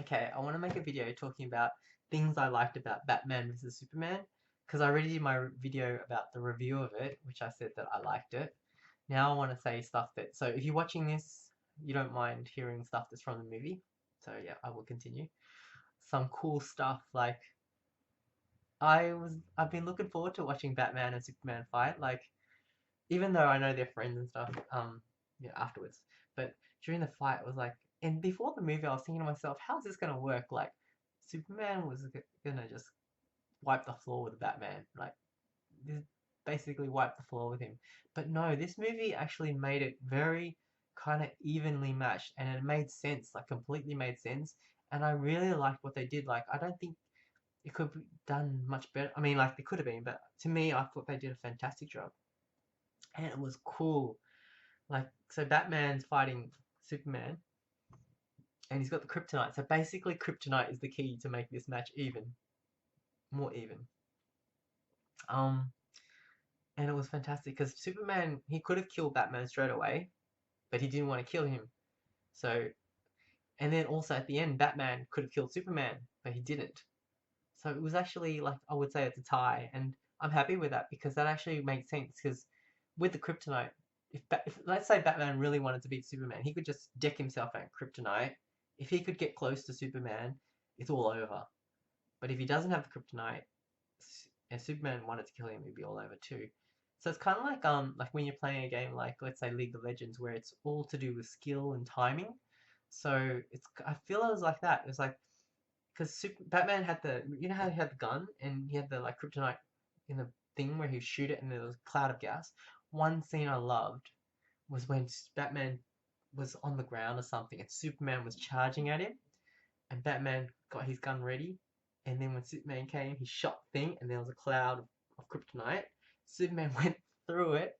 Okay, I want to make a video talking about things I liked about Batman vs Superman because I already did my video about the review of it, which I said that I liked it. Now I want to say stuff that, so if you're watching this, you don't mind hearing stuff that's from the movie. So yeah, I will continue. Some cool stuff like I've been looking forward to watching Batman and Superman fight. Like even though I know they're friends and stuff, afterwards. But during the fight, it was like, and before the movie, I was thinking to myself, how's this gonna work? Like, Superman was gonna just wipe the floor with Batman, like, basically wipe the floor with him. But no, this movie actually made it very kind of evenly matched, and it made sense, like, completely made sense. And I really liked what they did. Like, I don't think it could be done much better. I mean, like, it could have been, but to me, I thought they did a fantastic job, and it was cool. Like, so Batman's fighting Superman, and he's got the kryptonite. So basically, kryptonite is the key to make this match even, more even. Um, and it was fantastic because Superman, he could have killed Batman straight away, but he didn't want to kill him. So, and then also at the end, Batman could have killed Superman, but he didn't. So it was actually like I would say it's a tie, and I'm happy with that because that actually makes sense. Because with the kryptonite, if let's say Batman really wanted to beat Superman, he could just deck himself out kryptonite. If he could get close to Superman, it's all over. But if he doesn't have the kryptonite, and Superman wanted to kill him, it'd be all over too. So it's kind of like when you're playing a game like let's say League of Legends, where it's all to do with skill and timing. So I feel it was like that. It was like because Batman had how he had the gun and he had the like kryptonite in the thing where he would shoot it and there was a cloud of gas. One scene I loved was when Batman was on the ground or something and Superman was charging at him and Batman got his gun ready and then when Superman came he shot the thing and there was a cloud of kryptonite. Superman went through it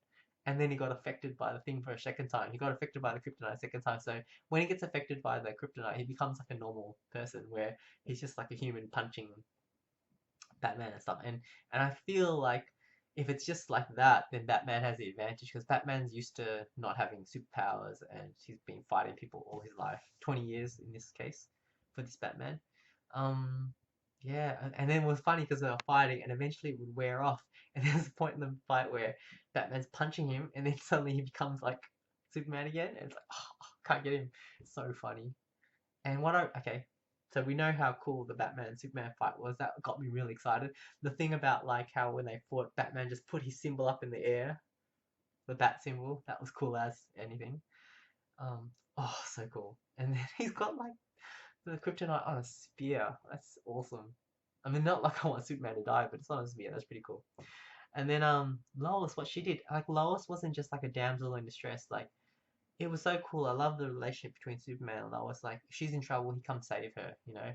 and then he got affected by the thing for a second time. He got affected by the kryptonite a second time. So when he gets affected by the kryptonite, he becomes like a normal person where he's just like a human punching Batman and stuff. And I feel like if it's just like that, then Batman has the advantage because Batman's used to not having superpowers and he's been fighting people all his life, 20 years in this case for this Batman. Um, yeah, and then it was funny because they were fighting and eventually it would wear off. And there's a point in the fight where Batman's punching him and then suddenly he becomes like Superman again. And it's like, oh, can't get him. It's so funny. And okay, so we know how cool the Batman Superman fight was. That got me really excited. The thing about like how when they fought, Batman just put his symbol up in the air, the bat symbol, that was cool as anything. Oh, so cool. And then he's got like the kryptonite on a spear. That's awesome. I mean, not like I want Superman to die, but it's on a spear. That's pretty cool. And then Lois, what she did, like Lois wasn't just like a damsel in distress. Like it was so cool. I love the relationship between Superman and Lois. Like, if she's in trouble, he comes save her, you know?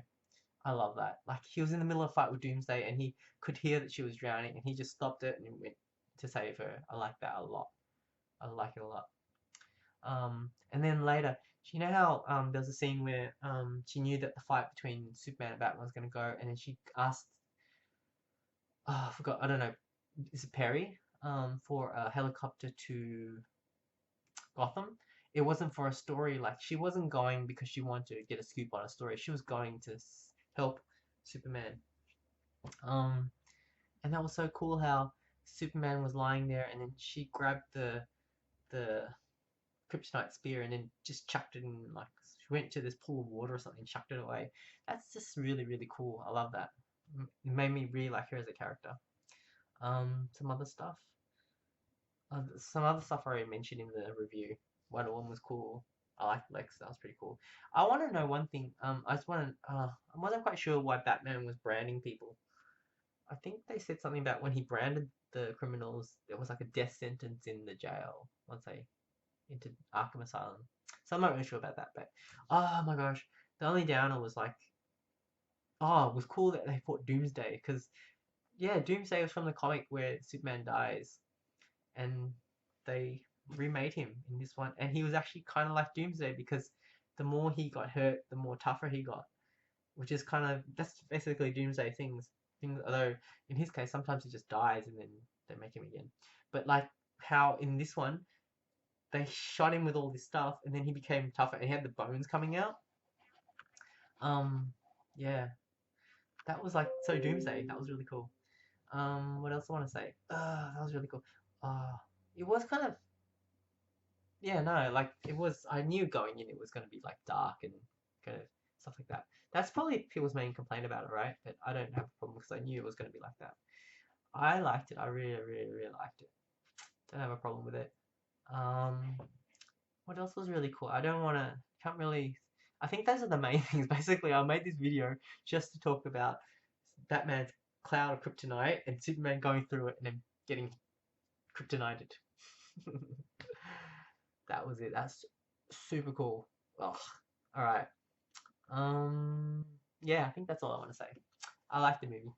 I love that. Like, he was in the middle of a fight with Doomsday and he could hear that she was drowning and he just stopped it and went to save her. I like that a lot. I like it a lot. And then later, you know how there was a scene where she knew that the fight between Superman and Batman was going to go and then she asked, oh, I forgot, I don't know, is it Perry? For a helicopter to Gotham. It wasn't for a story. Like she wasn't going because she wanted to get a scoop on a story. She was going to help Superman. Um, and that was so cool how Superman was lying there and then she grabbed the kryptonite spear and then just chucked it in like she went to this pool of water or something, chucked it away. That's just really cool. I love that. It made me really like her as a character. Some other stuff. Some other stuff I already mentioned in the review. Wonder Woman was cool. I liked Lex. That was pretty cool. I want to know one thing. I just want to. I wasn't quite sure why Batman was branding people. I think they said something about when he branded the criminals, there was like a death sentence in the jail once they into Arkham Asylum. So I'm not really sure about that. But oh my gosh, the only downer was like, oh, it was cool that they fought Doomsday because yeah, Doomsday was from the comic where Superman dies and they remade him in this one, and he was actually kind of like Doomsday because the more he got hurt, the more tougher he got, which is kind of that's basically Doomsday things. Although in his case, sometimes he just dies and then they make him again. But like how in this one they shot him with all this stuff, and then he became tougher, and he had the bones coming out. Yeah, that was like so Doomsday. That was really cool. What else I want to say? That was really cool. Uh, it was kind of yeah, no, like it was. I knew going in it was going to be like dark and kind of stuff like that. That's probably people's main complaint about it, right? But I don't have a problem because I knew it was going to be like that. I liked it. I really, really, really liked it. Don't have a problem with it. Um, what else was really cool? I don't want to. Can't really. I think those are the main things. Basically, I made this video just to talk about Batman's cloud of kryptonite and Superman going through it and then getting kryptonited. That was it. That's super cool. Oh, all right. Um, yeah, I think that's all I want to say. I like the movie.